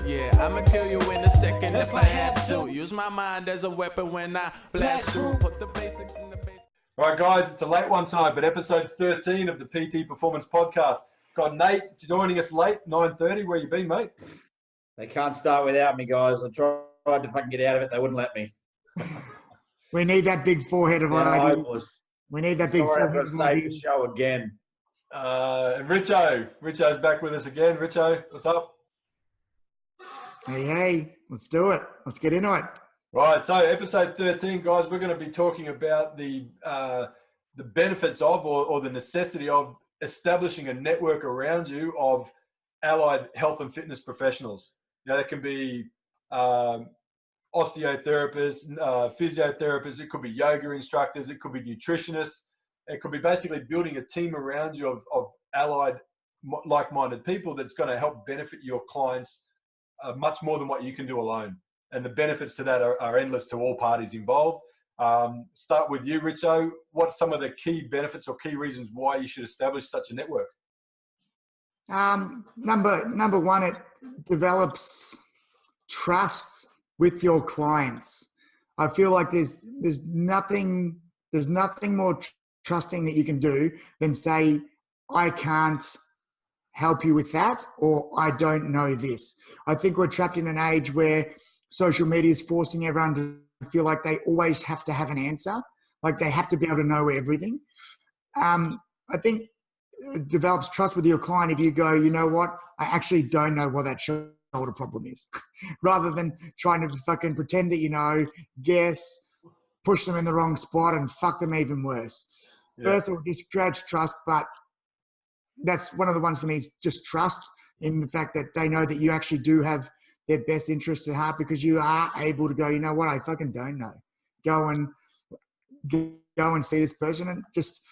Yeah, I'ma kill you in a second if I have to. Use my mind as a weapon when I blast through. Put the basics in the base. All right, guys, it's a late one tonight, but episode 13 of the PT Performance Podcast. Got Nate joining us late, 9:30. Where you been, mate? They can't start without me, guys. I tried to fucking get out of it. They wouldn't let me. We need that big forehead of ID. We need that big Sorry, forehead I've of got to save ID. the show again. And Richo's back with us again. Richo, what's up? Hey, let's do it. Let's get into it. Right, so episode 13, guys, we're going to be talking about the benefits of or the necessity of establishing a network around you of allied health and fitness professionals. You know, that can be osteotherapists, physiotherapists, it could be yoga instructors, it could be nutritionists. It could be basically building a team around you of allied, like-minded people that's going to help benefit your clients much more than what you can do alone. And the benefits to that are endless to all parties involved. Start with you, Richo. What are some of the key benefits or key reasons why you should establish such a network? Number one, it develops trust with your clients. I feel like there's nothing more trusting that you can do than say, I can't help you with that, or I don't know this. I think we're trapped in an age where social media is forcing everyone to feel like they always have to have an answer, like they have to be able to know everything. I think it develops trust with your client if you go, you know what, I actually don't know what that shoulder problem is, rather than trying to fucking pretend that you know, guess, push them in the wrong spot and fuck them even worse. Yeah. First of all, just creates trust, but that's one of the ones for me is just trust in the fact that they know that you actually do have their best interests at heart, because you are able to go, you know what, I fucking don't know. Go and see this person, and just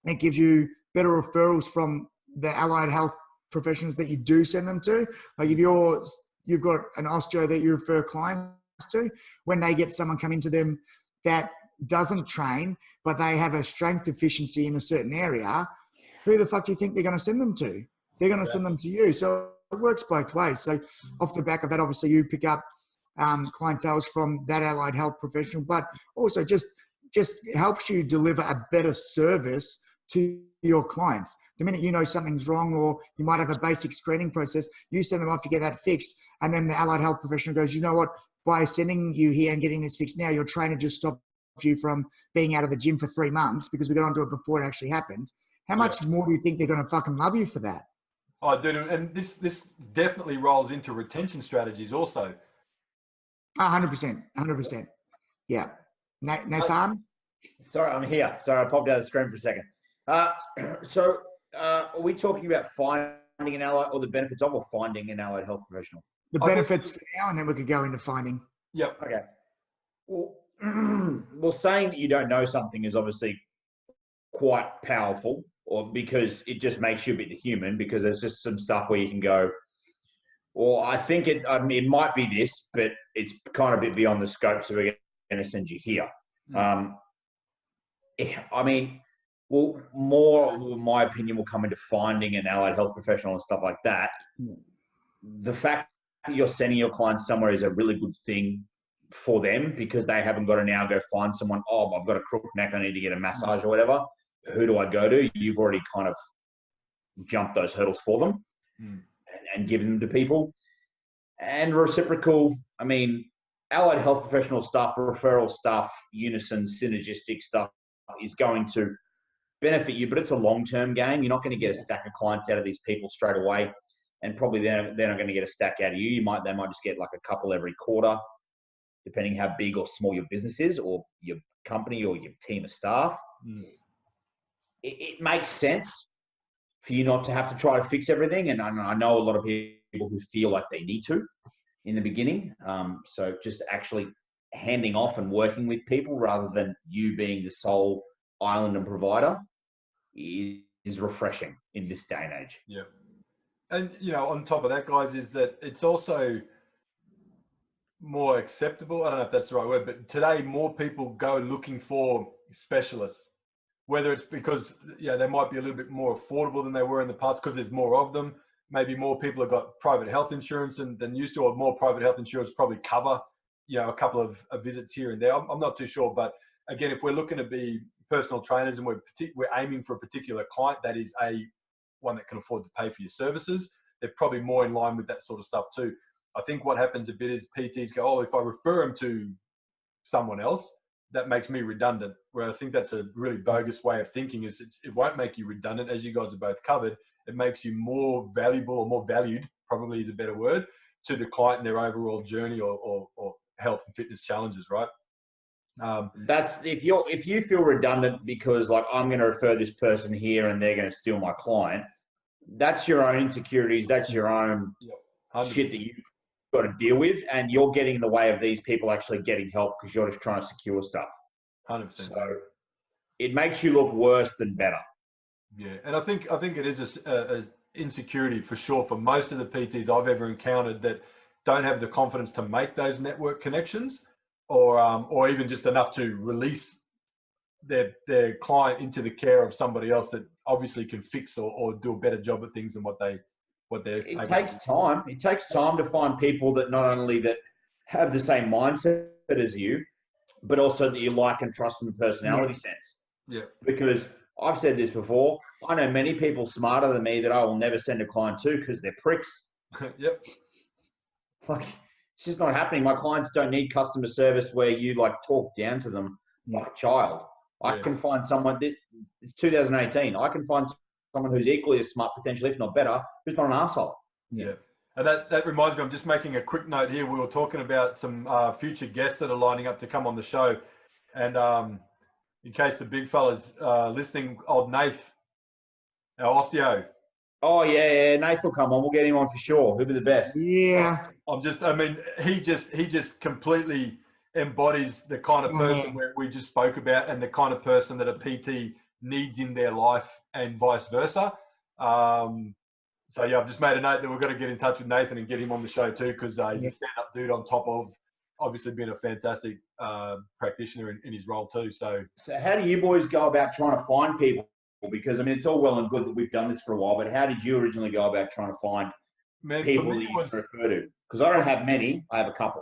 it gives you better referrals from the allied health professionals that you do send them to. Like if you've got an osteo that you refer clients to, when they get someone coming to them that doesn't train, but they have a strength deficiency in a certain area, who the fuck do you think they're going to send them to? They're going to send them to you. So it works both ways. So off the back of that, obviously you pick up clientele from that allied health professional, but also just helps you deliver a better service to your clients. The minute you know something's wrong, or you might have a basic screening process, you send them off to get that fixed. And then the allied health professional goes, you know what, by sending you here and getting this fixed now, your trainer just stopped you from being out of the gym for 3 months because we got onto it before it actually happened. How much more do you think they're going to fucking love you for that? Oh, dude, and this definitely rolls into retention strategies also. 100%. Yeah. Nathan? Sorry, I'm here. Sorry, I popped out of the screen for a second. So are we talking about finding an allied, or the benefits of, or finding an allied health professional? The benefits for now, and then we could go into finding. Yep. Okay. Well, saying that you don't know something is obviously quite powerful, or because it just makes you a bit human, because there's just some stuff where you can go, well, I think it might be this, but it's kind of a bit beyond the scope, so we're going to send you here. I mean, well, more, in my opinion, will come into finding an allied health professional and stuff like that. The fact that you're sending your clients somewhere is a really good thing for them, because they haven't got to now go find someone, oh, I've got a crook neck, I need to get a massage or whatever. Who do I go to? You've already kind of jumped those hurdles for them and given them to people. And reciprocal, I mean, allied health professional stuff, referral stuff, unison, synergistic stuff is going to benefit you, but it's a long-term game. You're not going to get a stack of clients out of these people straight away, and probably they're not going to get a stack out of you. They might just get like a couple every quarter, depending how big or small your business is, or your company, or your team of staff. It makes sense for you not to have to try to fix everything. And I know a lot of people who feel like they need to in the beginning. So just actually handing off and working with people rather than you being the sole island and provider is refreshing in this day and age. Yeah. And, you know, on top of that, guys, is that it's also more acceptable. I don't know if that's the right word, but today more people go looking for specialists, whether it's because, they might be a little bit more affordable than they were in the past because there's more of them. maybe more people have got private health insurance than used to, or more private health insurance probably cover, a couple of visits here and there. I'm not too sure, but again, if we're looking to be personal trainers and we're aiming for a particular client that is one that can afford to pay for your services, they're probably more in line with that sort of stuff too. I think what happens a bit is PTs go, oh, if I refer them to someone else, that makes me redundant. Where I think that's a really bogus way of thinking. Is it won't make you redundant, as you guys have both covered. It makes you more valuable or more valued, probably is a better word, to the client and their overall journey or health and fitness challenges, right? That's if you feel redundant because like I'm going to refer this person here and they're going to steal my client. That's your own insecurities. That's your own shit that you've got to deal with, and you're getting in the way of these people actually getting help because you're just trying to secure stuff. 100%. So it makes you look worse than better. Yeah, and I think it is a insecurity for sure for most of the PTs I've ever encountered that don't have the confidence to make those network connections, or even just enough to release their client into the care of somebody else that obviously can fix or do a better job at things than what they're. It takes time. It takes time to find people that not only that have the same mindset as you, but also that you like and trust in the personality sense. Yeah. Because I've said this before. I know many people smarter than me that I will never send a client to because they're pricks. Yep. Like, it's just not happening. My clients don't need customer service where you like talk down to them like a child. I can find someone, it's 2018, I can find someone who's equally as smart, potentially, if not better, who's not an asshole. Yeah. And that reminds me, I'm just making a quick note here. We were talking about some future guests that are lining up to come on the show. And in case the big fella's listening, old Nath, our osteo. Oh, yeah, Nath will come on. We'll get him on for sure. He'll be the best. Yeah. He just completely embodies the kind of person where we just spoke about and the kind of person that a PT needs in their life and vice versa. So yeah, I've just made a note that we've got to get in touch with Nathan and get him on the show too, because he's a stand-up dude on top of obviously being a fantastic practitioner in his role too. So how do you boys go about trying to find people? Because I mean, it's all well and good that we've done this for a while, but how did you originally go about trying to find people that you refer to? Because I don't have many, I have a couple.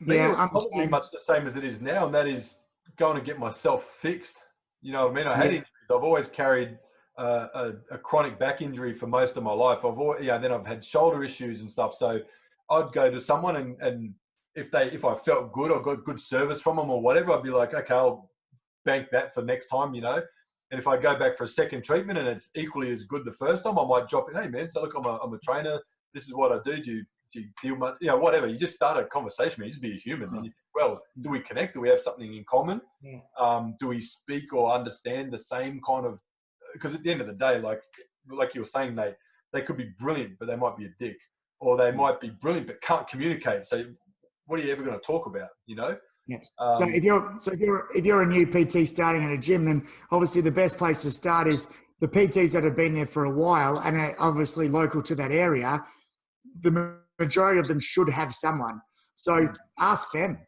I'm probably much the same as it is now, and that is going to get myself fixed. You know what I mean? I had injuries. I've always carried a chronic back injury for most of my life. Then I've had shoulder issues and stuff. So I'd go to someone and if I felt good or got good service from them or whatever, I'd be like, okay, I'll bank that for next time, you know. And if I go back for a second treatment and it's equally as good the first time, I might drop in, hey man, so look, I'm a trainer. This is what I do. Do you deal much? You know, whatever. You just start a conversation, man. You just be a human. And do we connect? Do we have something in common? Yeah. Do we speak or understand the same kind of? Because at the end of the day, like you were saying, Nate, they could be brilliant, but they might be a dick, or they might be brilliant but can't communicate. So, what are you ever going to talk about? You know? Yes. So if you're a new PT starting at a gym, then obviously the best place to start is the PTs that have been there for a while and are obviously local to that area. The majority of them should have someone. So ask them.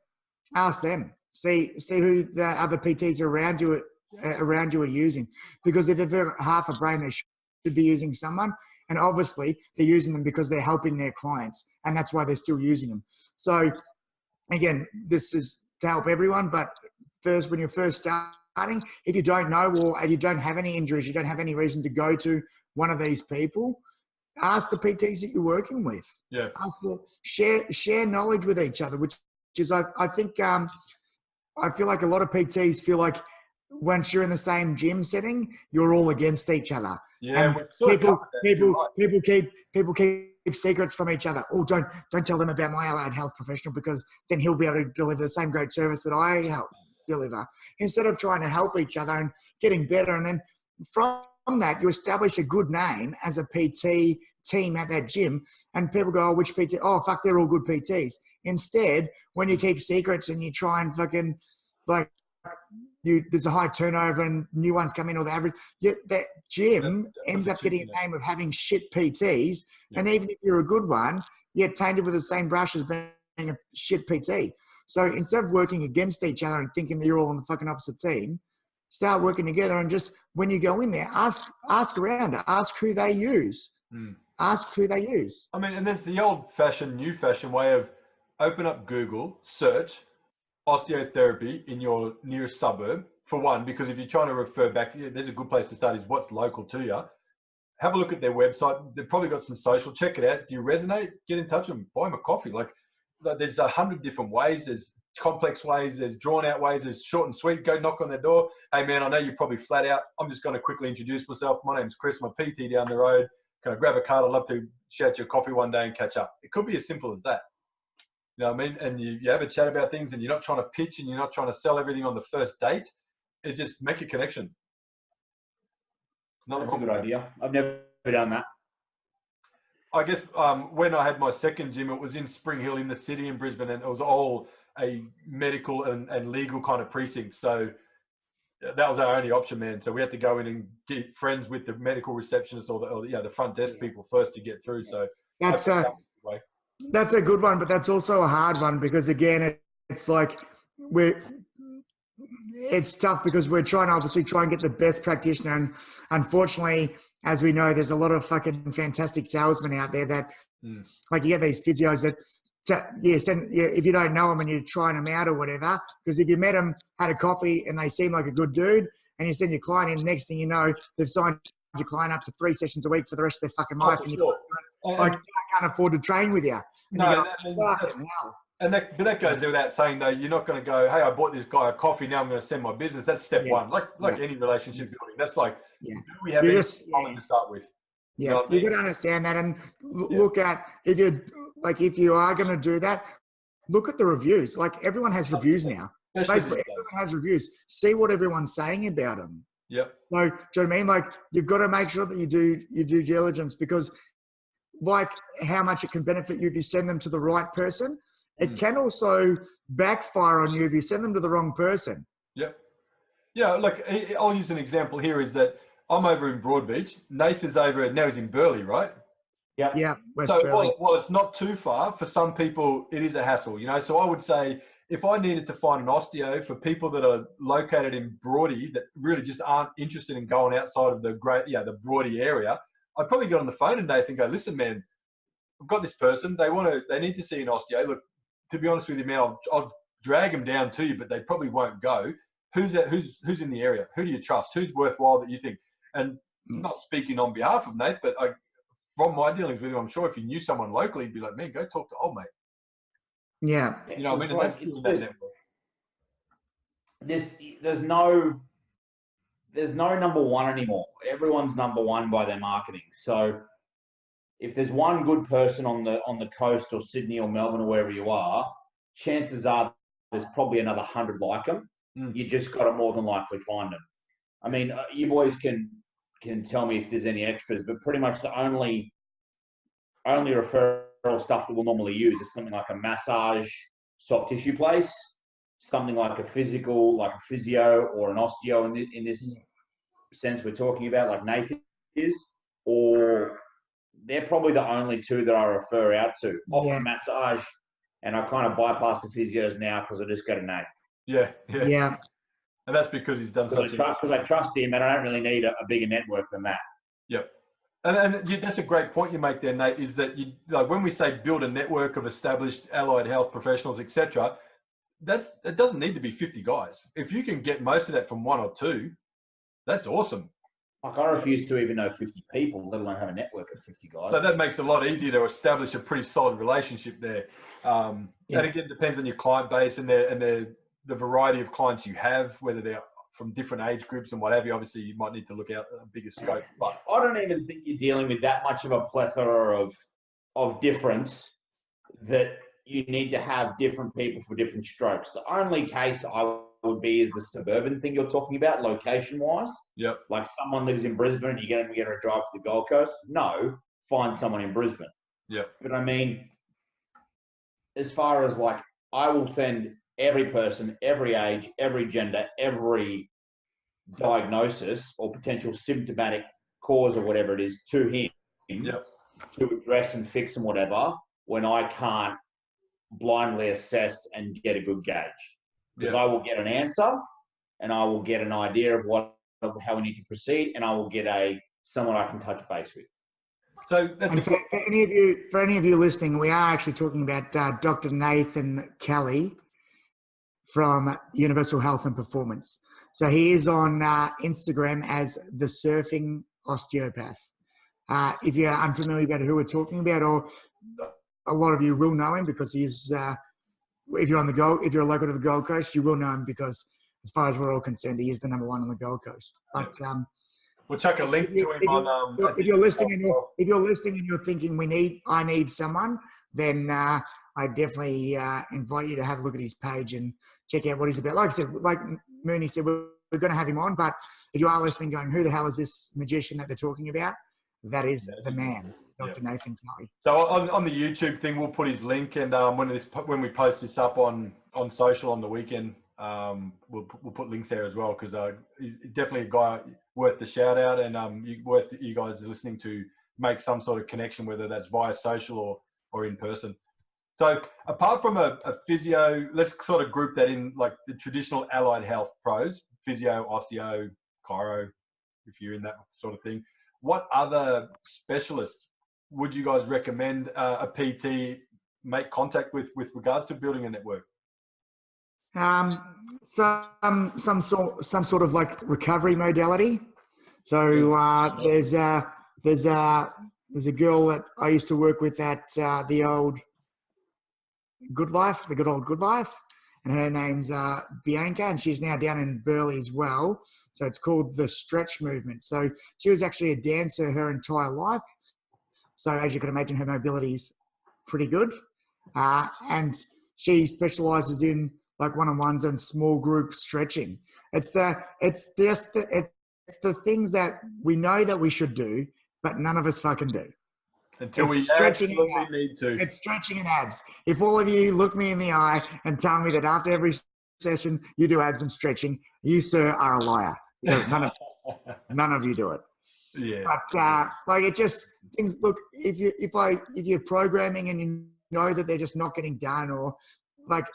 See who the other PTs around you are using. Because if they've got half a brain, they should be using someone. And obviously they're using them because they're helping their clients, and that's why they're still using them. So again, this is to help everyone, but first, when you're first starting, if you don't know or you don't have any injuries, you don't have any reason to go to one of these people, ask the PTs that you're working with. Yeah. Share knowledge with each other, which is, I think, I feel like a lot of PTs feel like once you're in the same gym setting, you're all against each other. Yeah, people keep secrets from each other. Oh, don't tell them about my allied health professional because then he'll be able to deliver the same great service that I help deliver. Instead of trying to help each other and getting better, and then from that you establish a good name as a PT team at that gym, and people go, "Oh, which PT? Oh, fuck, they're all good PTs." Instead, when you keep secrets and you try and fucking there's a high turnover and new ones come in, or the average, that gym ends up getting a name of having shit PTs. Yeah. And even if you're a good one, you're tainted with the same brush as being a shit PT. So instead of working against each other and thinking that you're all on the fucking opposite team, start working together. And just when you go in there, ask around, ask who they use. ask who they use. I mean, and there's the old-fashioned, new-fashioned way of open up Google, search osteotherapy in your nearest suburb, for one, because if you're trying to refer back, there's a good place to start is what's local to you. Have a look at their website. They've probably got some social. Check it out. Do you resonate? Get in touch with them. Buy them a coffee. Like, there's 100 different ways. There's complex ways. There's drawn out ways. There's short and sweet. Go knock on their door. Hey, man, I know you're probably flat out. I'm just going to quickly introduce myself. My name's Chris. I'm a PT down the road. Can I grab a card? I'd love to shout you a coffee one day and catch up. It could be as simple as that. You know what I mean? And you have a chat about things, and you're not trying to pitch, and you're not trying to sell everything on the first date. It's just make a connection. That's a good idea. I've never done that. I guess when I had my second gym, it was in Spring Hill in the city in Brisbane, and it was all a medical and legal kind of precinct. So that was our only option, man. So we had to go in and get friends with the medical receptionist or the front desk people first to get through. So That's a good one, but that's also a hard one because again, it's like it's tough because we're trying to obviously try and get the best practitioner, and unfortunately, as we know, there's a lot of fucking fantastic salesmen out there that, like, you get these physios that, if you don't know them and you're trying them out or whatever, because if you met them, had a coffee, and they seem like a good dude, and you send your client in, next thing you know, they've signed your client up to 3 sessions a week for the rest of their fucking life, and you can't afford to train with you. And but that goes without saying, though. You're not going to go, hey, I bought this guy a coffee, now I'm going to send my business. That's step one. Like any relationship building. That's like, do we have anything common to start with? Yeah, you got to understand that, and look at, if you are going to do that, look at the reviews. Like, everyone has reviews now. Everyone has reviews. See what everyone's saying about them. Yep. So, do you know what I mean? Like, you've got to make sure that you do your due diligence, because like how much it can benefit you if you send them to the right person, it can also backfire on you if you send them to the wrong person. Yep. Yeah, like, I'll use an example here is that I'm over in Broadbeach. Nath is over, now he's in Burleigh, right? Yeah. Yeah, West So Burleigh. while it's not too far, for some people it is a hassle, you know. So I would say if I needed to find an osteo for people that are located in Broadie that really just aren't interested in going outside of the Broadie area, I'd probably get on the phone and Nath and go, listen, man, I've got this person. They need to see an osteo. Look, to be honest with you, man, I'll drag them down to you, but they probably won't go. Who's in the area? Who do you trust? Who's worthwhile that you think? And not speaking on behalf of Nate, but from my dealings with him, I'm sure if you knew someone locally, you'd be like, man, go talk to old mate. Yeah. You know what I mean? There's no number one anymore. Everyone's number one by their marketing. So if there's one good person on the coast or Sydney or Melbourne or wherever you are, chances are there's probably another 100 like them. You just got to more than likely find them. I mean, you boys can tell me if there's any extras, but pretty much the only referral stuff that we'll normally use is something like a massage, soft tissue place, something like a physical, like a physio or an osteo in this sense we're talking about, like Nathan is, or they're probably the only two that I refer out to. Often massage, and I kind of bypass the physios now because I just go to Nate. Yeah. And that's because he's done such because I trust him, and I don't really need a bigger network than that. Yep. And that's a great point you make there, Nate, is that when we say build a network of established allied health professionals, etc., it doesn't need to be 50 guys. If you can get most of that from one or two, that's awesome. Like, I refuse to even know 50 people, let alone have a network of 50 guys. So that makes it a lot easier to establish a pretty solid relationship there. And again, it depends on your client base and the variety of clients you have, whether they're from different age groups and what have you. Obviously, you might need to look out a bigger scope. But I don't even think you're dealing with that much of a plethora of difference that you need to have different people for different strokes. The only case I would be is the suburban thing you're talking about, location-wise. Yep. Like, someone lives in Brisbane and you get them to drive to the Gold Coast. No, find someone in Brisbane. Yep. But I mean, as far as like, I will send every person, every age, every gender, every diagnosis or potential symptomatic cause or whatever it is to him to address and fix and whatever, when I can't blindly assess and get a good gauge. Because I will get an answer and I will get an idea of how we need to proceed, and I will get someone I can touch base with. So that's And for any of you listening, we are actually talking about Dr. Nathan Kelly from Universal Health and Performance. So he is on Instagram as the Surfing Osteopath. If you're unfamiliar about who we're talking about, or a lot of you will know him because he's, if you're local to the Gold Coast, you will know him because, as far as we're all concerned, he is the number one on the Gold Coast. But we'll chuck a link to him on. If you're listening and you're thinking I need someone, then I definitely invite you to have a look at his page and check out what he's about. Like I said, like Mooney said, we're going to have him on. But if you are listening, going, who the hell is this magician that they're talking about? That is the man, Dr. Nathan Kelly. So on the YouTube thing, we'll put his link, and when we post this up on social on the weekend, we'll put links there as well, because definitely a guy worth the shout out, and worth you guys listening to make some sort of connection, whether that's via social or in person. So apart from a physio, let's sort of group that in like the traditional allied health pros, physio, osteo, chiro, if you're in that sort of thing. What other specialists would you guys recommend a PT make contact with regards to building a network? Some sort of like recovery modality. So there's a girl that I used to work with at the old good old Good Life, and her name's Bianca, and she's now down in Burleigh as well. So it's called the Stretch Movement. So she was actually a dancer her entire life. So as you can imagine, her mobility is pretty good, and she specialises in like one-on-ones and small group stretching. It's the things that we know that we should do, but none of us fucking do. Until we absolutely need to. It's stretching and abs. If all of you look me in the eye and tell me that after every session you do abs and stretching, you, sir, are a liar, because none of you do it. Yeah. But like it just things. Look, if you're programming and you know that they're just not getting done, or like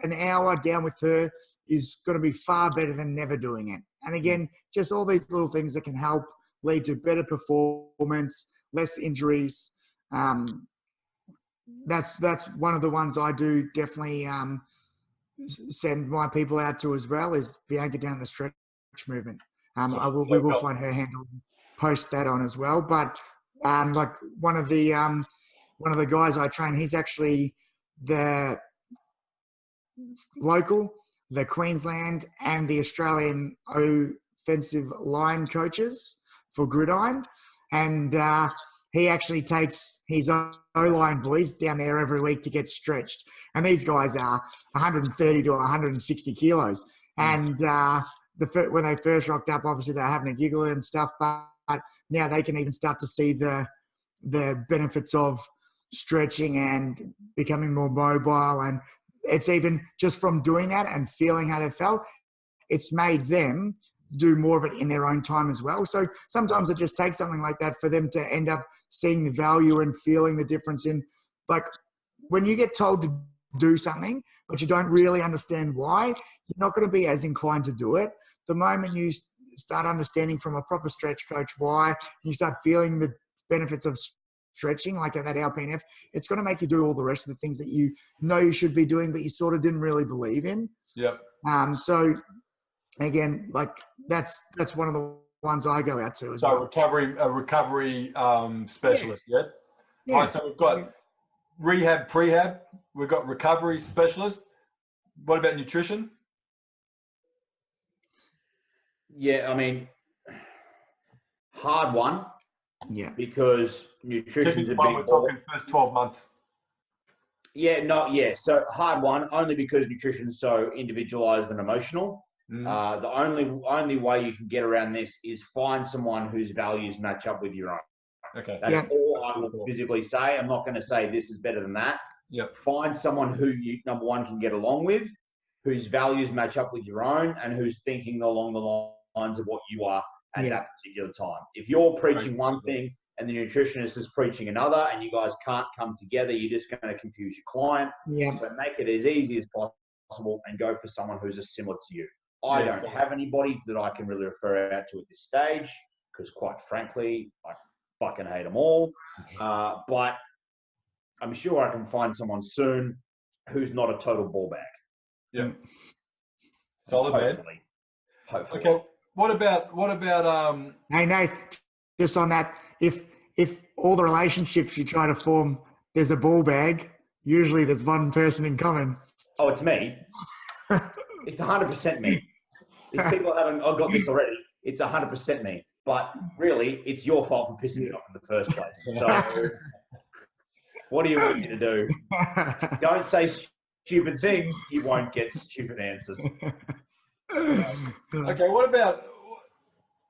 an hour down with her is going to be far better than never doing it. And again, just all these little things that can help lead to better performance, less injuries. That's one of the ones I do definitely send my people out to as well, is Bianca down the Stretch Movement. We will find her handle and post that on as well. But like one of the guys I train, he's actually the local, the Queensland and the Australian offensive line coaches for Gridiron. And he actually takes his O-line boys down there every week to get stretched. And these guys are 130 to 160 kilos. And when they first rocked up, obviously they're having a giggle and stuff, but now they can even start to see the benefits of stretching and becoming more mobile. And it's even just from doing that and feeling how they felt, it's made them do more of it in their own time as well. So sometimes it just takes something like that for them to end up seeing the value and feeling the difference in, like, when you get told to do something, but you don't really understand why, you're not going to be as inclined to do it. The moment you start understanding from a proper stretch coach why, and you start feeling the benefits of stretching, like that LPNF, it's going to make you do all the rest of the things that you know you should be doing, but you sort of didn't really believe in. Yep. So again, like that's one of the ones I go out to as well. A recovery specialist, yeah? Yeah. All right, so we've got rehab, prehab. We've got recovery specialist. What about nutrition? Yeah, I mean, hard one. Yeah. Because nutrition's a big We're talking first 12 months. So hard one, only because nutrition's so individualized and emotional. The only way you can get around this is find someone whose values match up with your own. Okay. That's all I will physically say. I'm not going to say this is better than that. Yep. Find someone who you, number one, can get along with, whose values match up with your own, and who's thinking along the lines of what you are at that particular time. If you're preaching one thing and the nutritionist is preaching another, and you guys can't come together, you're just going to confuse your client. Yeah. So make it as easy as possible and go for someone who's as similar to you. I don't have anybody that I can really refer out to at this stage, because quite frankly, fucking hate them all. But I'm sure I can find someone soon who's not a total ball bag. Yeah. Solid, Hopefully. man. Okay. What about Hey, Nate, just on that, if all the relationships you try to form, there's a ball bag, usually there's one person in common. Oh, it's me. It's 100% me. If people haven't got this already, it's 100% me. But really, it's your fault for pissing me off in the first place. So what do you want me to do? Don't say stupid things. You won't get stupid answers. Okay, what about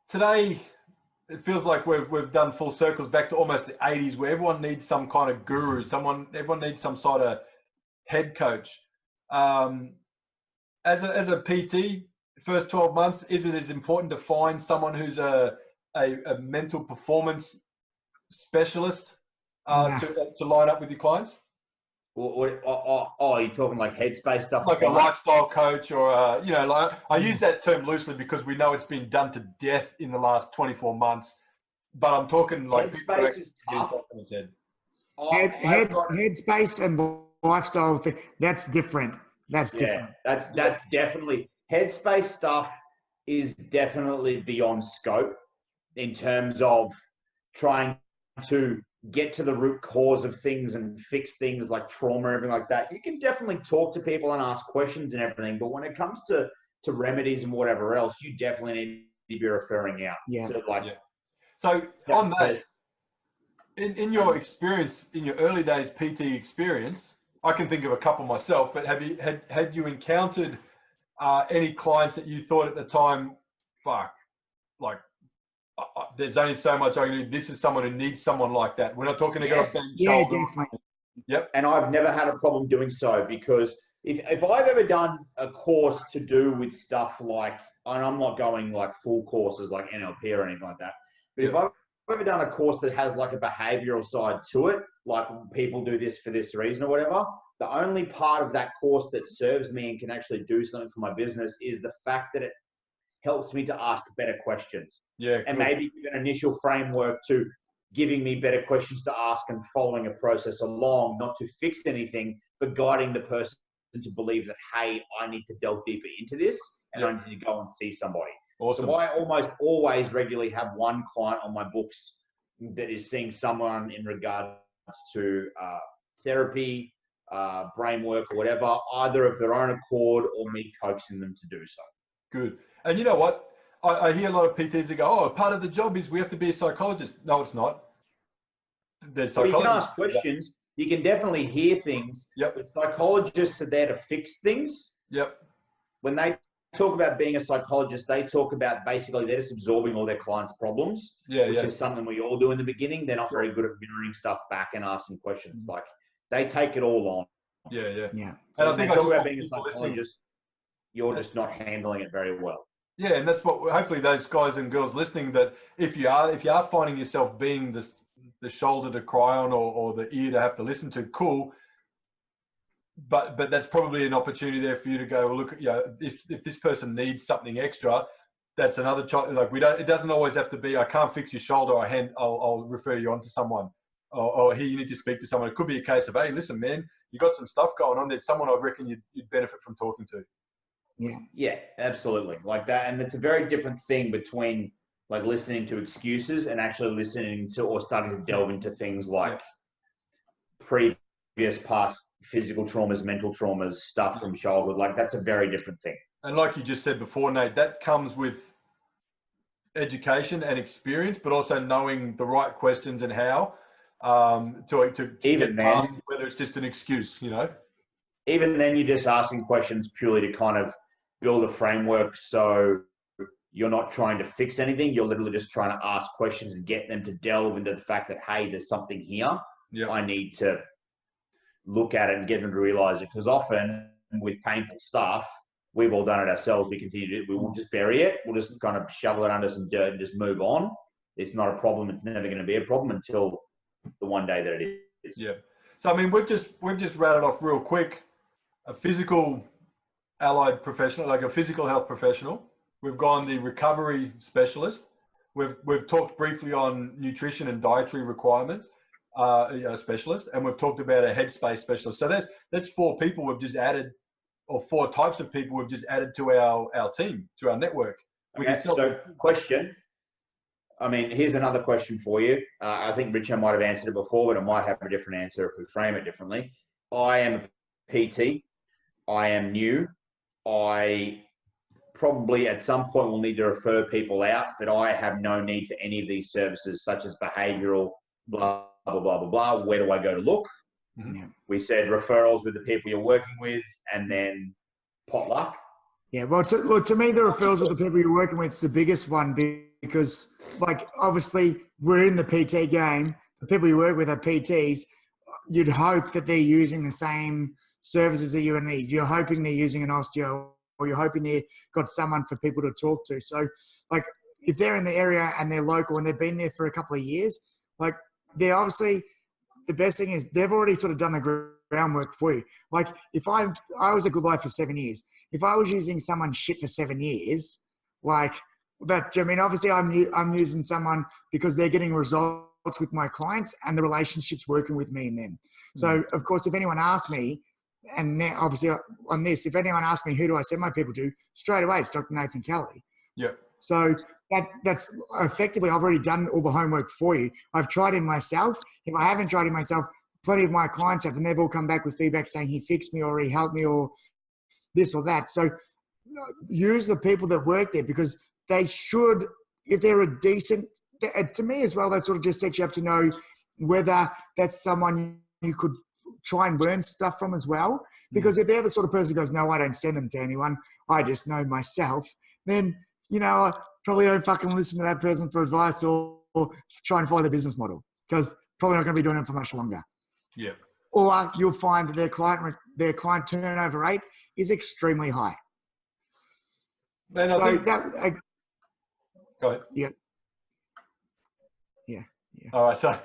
today? It feels like we've done full circles back to almost the 80s, where everyone needs some kind of guru. Everyone needs some sort of head coach. As a PT, first 12 months, is it as important to find someone who's a mental performance specialist to line up with your clients? You're talking like headspace stuff? Like a lifestyle coach, or like I use that term loosely because we know it's been done to death in the last 24 months. But I'm talking like headspace is tough. Headspace and lifestyle thing, that's different. That's different. That's definitely, headspace stuff is definitely beyond scope in terms of trying to get to the root cause of things and fix things like trauma and everything like that. You can definitely talk to people and ask questions and everything, but when it comes to remedies and whatever else, you definitely need to be referring out. Yeah. So on that, in your experience, in your early days PT experience, I can think of a couple myself, but had you encountered any clients that you thought at the time, fuck, like, there's only so much I can do. This is someone who needs someone like that. We're not talking about definitely. Yep. And I've never had a problem doing so, because if I've ever done a course to do with stuff like, and I'm not going like full courses like NLP or anything like that, but if I've ever done a course that has like a behavioral side to it, like people do this for this reason or whatever, the only part of that course that serves me and can actually do something for my business is the fact that it helps me to ask better questions. Yeah. And maybe give an initial framework to giving me better questions to ask and following a process along, not to fix anything, but guiding the person to believe that, hey, I need to delve deeper into this and I need to go and see somebody. Awesome. So I almost always regularly have one client on my books that is seeing someone in regards to therapy, brain work or whatever, either of their own accord or me coaxing them to do so. Good. And you know what? I hear a lot of PTs that go, oh, part of the job is we have to be a psychologist. No, it's not. There's psychologists. You can ask questions. You can definitely hear things. Yep. But psychologists are there to fix things. Yep. When they talk about being a psychologist, they talk about basically they're just absorbing all their clients' problems, which is something we all do in the beginning. They're not very good at mirroring stuff back and asking questions. Like, they take it all on. Yeah. So and I think talk about being a psychologist, you're just not handling it very well. Yeah, and that's what hopefully those guys and girls listening, that if you are finding yourself being the shoulder to cry on or the ear to have to listen to, cool. But that's probably an opportunity there for you to go, look, if this person needs something extra, that's another like it doesn't always have to be, I can't fix your shoulder, I'll refer you on to someone, or here you need to speak to someone. It could be a case of, hey, listen, man, you got some stuff going on. There's someone I reckon you'd benefit from talking to. Yeah, absolutely. Like that. And it's a very different thing between like listening to excuses and actually listening to or starting to delve into things like previous past physical traumas, mental traumas, stuff from childhood. Like, that's a very different thing. And like you just said before, Nate, that comes with education and experience, but also knowing the right questions and how to even get then, past whether it's just an excuse, Even then, you're just asking questions purely to kind of build a framework, so you're not trying to fix anything. You're literally just trying to ask questions and get them to delve into the fact that, hey, there's something here. Yep. I need to look at it and get them to realize it. Because often with painful stuff, we've all done it ourselves. We continue to do it. We won't just bury it. We'll just kind of shovel it under some dirt and just move on. It's not a problem. It's never going to be a problem until the one day that it is. Yeah. So, I mean, we've just rattled off real quick a physical allied professional, like a physical health professional. We've gone the recovery specialist. We've talked briefly on nutrition and dietary requirements, specialist, and we've talked about a headspace specialist. So that's 4 people we've just added, or 4 types of people we've just added to our team, to our network. Okay, so question. I mean, here's another question for you. I think Richard might have answered it before, but I might have a different answer if we frame it differently. I am a PT. I am new. I probably at some point will need to refer people out, but I have no need for any of these services, such as behavioral, blah, blah, blah, blah, blah. Where do I go to look? Yeah. We said referrals with the people you're working with, and then potluck. Yeah, well, to me, the referrals with the people you're working with is the biggest one, because, like, obviously we're in the PT game. The people you work with are PTs. You'd hope that they're using the same services that you need. You're hoping they're using an osteo, or you're hoping they've got someone for people to talk to. So, like, if they're in the area and they're local and they've been there for a couple of years, like, they're obviously, the best thing is they've already sort of done the groundwork for you. Like, if I was a Good Life for 7 years, if I was using someone's shit for 7 years, like that, I mean, obviously I'm using someone because they're getting results with my clients and the relationship's working with me and them. So of course, if anyone asks me, and now obviously on this, if anyone asks me, who do I send my people to, straight away, it's Dr. Nathan Kelly. Yeah. So that's effectively, I've already done all the homework for you. I've tried him myself. If I haven't tried it myself, plenty of my clients have, and they've all come back with feedback saying he fixed me or he helped me or this or that. So use the people that work there, because they should, if they're a decent, to me as well, that sort of just sets you up to know whether that's someone you could try and learn stuff from as well. Because if they're the sort of person who goes, no, I don't send them to anyone, I just know myself, then, you know, I probably don't fucking listen to that person for advice or try and follow their business model, because probably not going to be doing it for much longer. Yeah. Or you'll find that their client turnover rate is extremely high. Man, So think, that, go ahead. Yeah. All right, so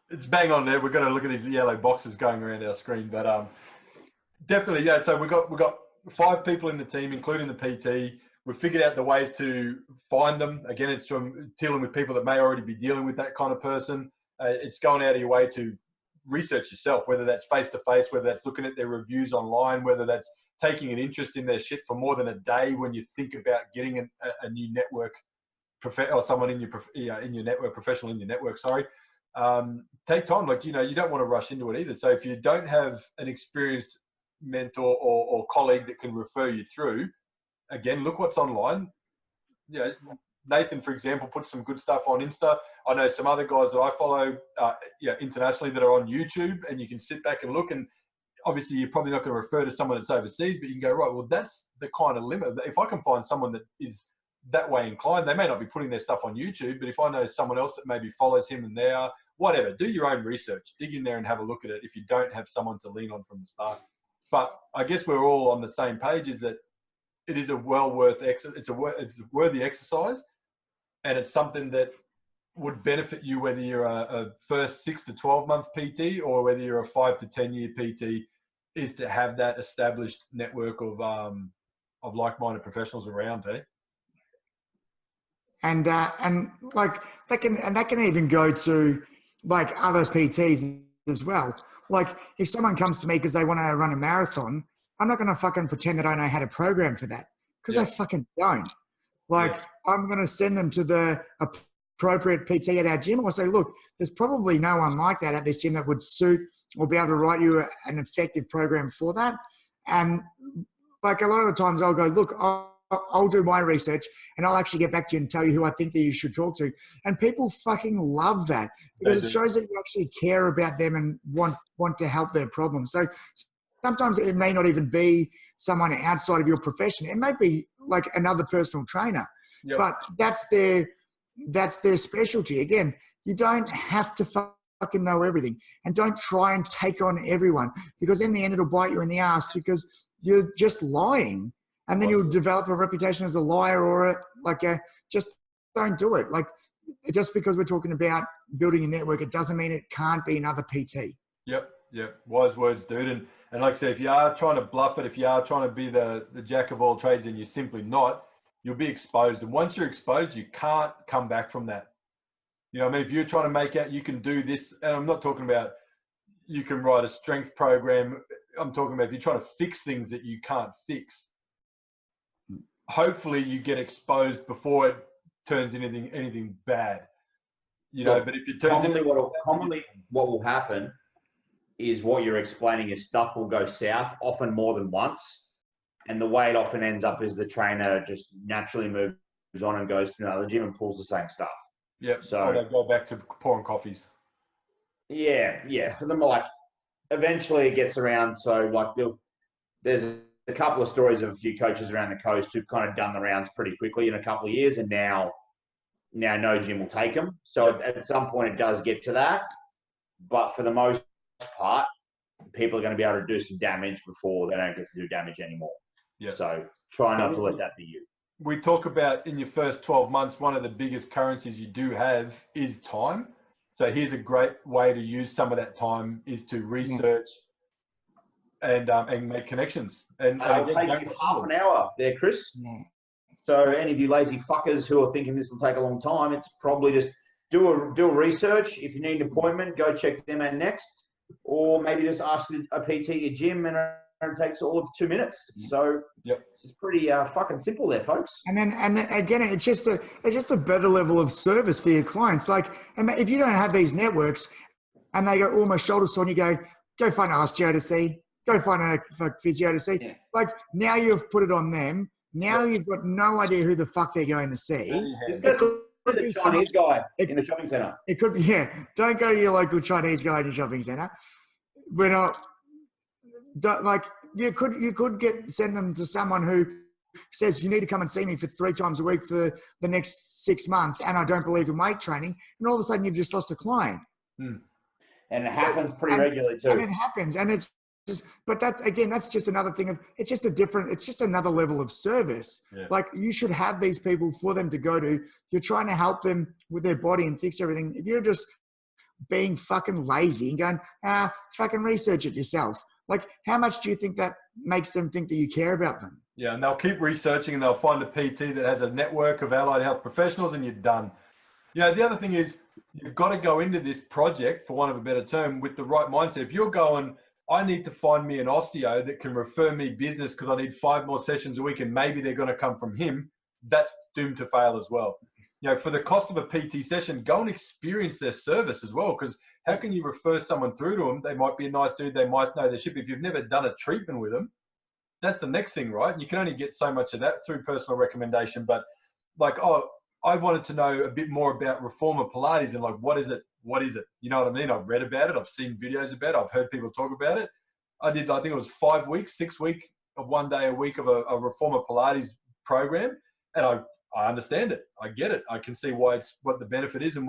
it's bang on there. We're going to look at these yellow boxes going around our screen, but definitely, yeah. So we've got 5 people in the team, including the PT. We've figured out the ways to find them. Again, it's from dealing with people that may already be dealing with that kind of person. It's going out of your way to research yourself, whether that's face-to-face, whether that's looking at their reviews online, whether that's taking an interest in their shit for more than a day when you think about getting a new network or someone in your network, professional in your network, sorry. Take time. Like, you know, you don't want to rush into it either. So if you don't have an experienced mentor or colleague that can refer you through, again, look what's online. You know, Nathan, for example, puts some good stuff on Insta. I know some other guys that I follow internationally that are on YouTube, and you can sit back and look, and obviously you're probably not going to refer to someone that's overseas, but you can go, right, well, that's the kind of limit. If I can find someone that is that way inclined, they may not be putting their stuff on YouTube, but if I know someone else that maybe follows him and they are, whatever, do your own research, dig in there and have a look at it if you don't have someone to lean on from the start. But I guess we're all on the same page, is that it is a it's a worthy exercise, and it's something that would benefit you whether you're a first 6 to 12 month PT or whether you're a 5 to 10 year PT, is to have that established network of like-minded professionals around, eh? And like that can even go to like other PTs as well. Like if someone comes to me because they want to run a marathon, I'm not going to fucking pretend that I know how to program for that, because I fucking don't. Like I'm going to send them to the appropriate PT at our gym, or say, look, there's probably no one like that at this gym that would suit or be able to write you an effective program for that. And like a lot of the times I'll go, look, I'll do my research and I'll actually get back to you and tell you who I think that you should talk to. And people fucking love that, because it shows that you actually care about them and want to help their problems. So sometimes it may not even be someone outside of your profession. It may be like another personal trainer, but that's their specialty. Again, you don't have to fucking know everything, and don't try and take on everyone, because in the end it'll bite you in the ass, because you're just lying. And then you'll develop a reputation as a liar or just don't do it. Like, just because we're talking about building a network, it doesn't mean it can't be another PT. Yep. Wise words, dude. And like I said, if you are trying to bluff it, if you are trying to be the jack of all trades and you're simply not, you'll be exposed. And once you're exposed, you can't come back from that. You know what I mean? If you're trying to make out you can do this, and I'm not talking about you can write a strength program. I'm talking about if you're trying to fix things that you can't fix. Hopefully you get exposed before it turns anything bad. You know, but if it turns commonly what will happen is what you're explaining is stuff will go south often more than once. And the way it often ends up is the trainer just naturally moves on and goes to another gym and pulls the same stuff. Yep. So they go back to pouring coffees. Yeah. For them, like, eventually it gets around. So, like, there's a couple of stories of a few coaches around the coast who've kind of done the rounds pretty quickly in a couple of years, and now no gym will take them. So at some point it does get to that. But for the most part, people are going to be able to do some damage before they don't get to do damage anymore. Yeah. So try not to let that be you. We talk about in your first 12 months, one of the biggest currencies you do have is time. So here's a great way to use some of that time is to research and make connections. And it'll take you half an hour there, Chris. Yeah. So any of you lazy fuckers who are thinking this will take a long time, it's probably just do a research. If you need an appointment, go check them out next. Or maybe just ask a PT at your gym, and it takes all of 2 minutes. So it's pretty fucking simple there, folks. And again, it's just a better level of service for your clients. Like, if you don't have these networks and they go almost shoulder sore, and you go find an osteo to see, go find a physio to see. Yeah. Like, now you've put it on them. Now you've got no idea who the fuck they're going to see. This goes to the Chinese guy in the shopping centre. It could be, don't go to your local Chinese guy in your shopping centre. We're not, like, you could send them to someone who says you need to come and see me for 3 times a week for the next 6 months, and I don't believe in weight training, and all of a sudden you've just lost a client. And it happens pretty regularly too. And it happens, and it's just, but that's just another thing of, it's just another level of service. Yeah. Like, you should have these people for them to go to. You're trying to help them with their body and fix everything. If you're just being fucking lazy and going, fucking research it yourself. Like, how much do you think that makes them think that you care about them? Yeah, and they'll keep researching, and they'll find a PT that has a network of allied health professionals, and you're done. You know, the other thing is, you've got to go into this project, for want of a better term, with the right mindset. If you're going, I need to find me an osteo that can refer me business because I need 5 more sessions a week, and maybe they're going to come from him, that's doomed to fail as well. You know, for the cost of a PT session, go and experience their service as well, because how can you refer someone through to them? They might be a nice dude, they might know their shit. If you've never done a treatment with them, that's the next thing, right? You can only get so much of that through personal recommendation. But like, I wanted to know a bit more about reformer Pilates, and like, what is it? What is it? You know what I mean? I've read about it. I've seen videos about it. I've heard people talk about it. I think it was 5 weeks, 6 weeks of 1 day a week of a reformer Pilates program. And I understand it. I get it. I can see what the benefit is and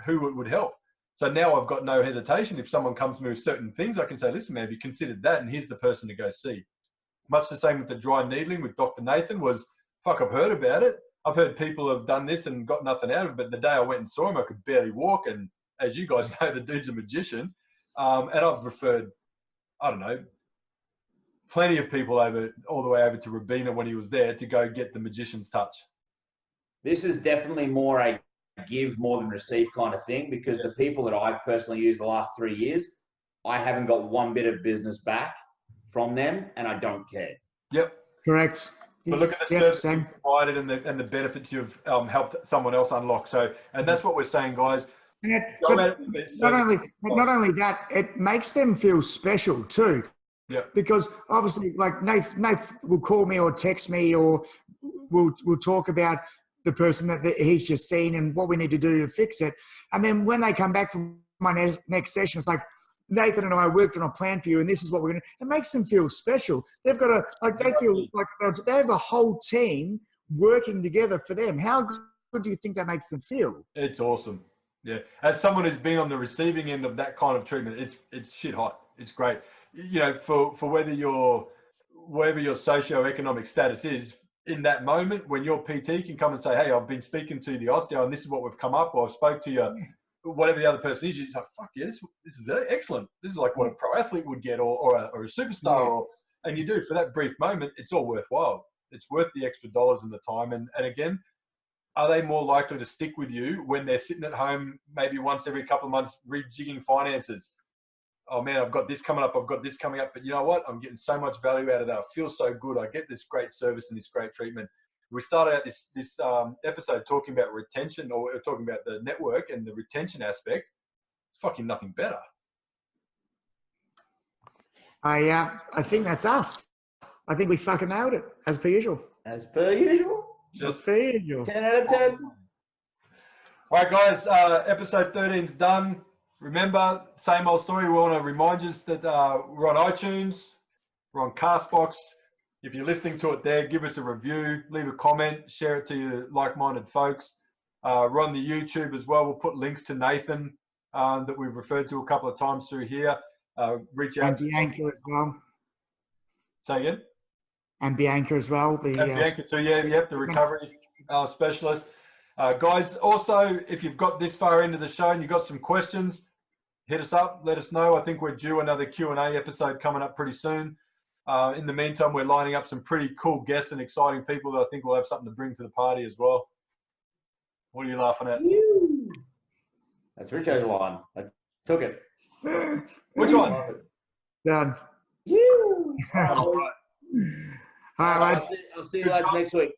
who it would help. So now I've got no hesitation. If someone comes to me with certain things, I can say, listen, man, have you considered that? And here's the person to go see. Much the same with the dry needling with Dr. Nathan was, fuck, I've heard about it. I've heard people have done this and got nothing out of it. But the day I went and saw him, I could barely walk. And as you guys know, the dude's a magician. And I've referred, I don't know, plenty of people all the way over to Rabina when he was there to go get the magician's touch. This is definitely more a give more than receive kind of thing, because the people that I've personally used the last 3 years, I haven't got one bit of business back from them, and I don't care. Yep. Correct. But look at the service you've provided and the benefits you've helped someone else unlock. So, and that's what we're saying, guys. Not only that, it makes them feel special too. Yeah. Because obviously, like Nate will call me or text me, or we'll talk about the person that he's just seen and what we need to do to fix it. And then when they come back from my next session, it's like, Nathan and I worked on a plan for you, and this is what we're going to. It makes them feel special. They've got they feel like they have the whole team working together for them. How good do you think that makes them feel? It's awesome. Yeah. As someone who's been on the receiving end of that kind of treatment, it's shit hot. It's great. You know, for whether wherever your socioeconomic status is, in that moment when your PT can come and say, hey, I've been speaking to the osteo and this is what we've come up, or I spoke to you, whatever the other person is, you're like, fuck yeah, this is excellent. This is like what a pro athlete would get, or a superstar, and you do for that brief moment, it's all worthwhile. It's worth the extra dollars and the time. And again, are they more likely to stick with you when they're sitting at home maybe once every couple of months rejigging finances? Oh man, I've got this coming up, I've got this coming up, but you know what? I'm getting so much value out of that. I feel so good. I get this great service and this great treatment. We started out this episode talking about retention, or we're talking about the network and the retention aspect. It's fucking nothing better. I think that's us. I think we fucking nailed it, as per usual. As per usual. As per usual. 10 out of 10. All right, guys, episode 13's done. Remember, same old story. We want to remind you that we're on iTunes, we're on Castbox. If you're listening to it there, give us a review, leave a comment, share it to your like-minded folks. We're on the YouTube as well. We'll put links to Nathan that we've referred to a couple of times through here. Reach out And Bianca as well. Say again? And Bianca as well. Bianca too, yeah, the recovery specialist. Guys, also, if you've got this far into the show and you've got some questions, hit us up, let us know. I think we're due another Q&A episode coming up pretty soon. In the meantime, we're lining up some pretty cool guests and exciting people that I think will have something to bring to the party as well. What are you laughing at? That's Richo's line. I took it. Which one? Done. You. All right, lads. I'll see you lads next week.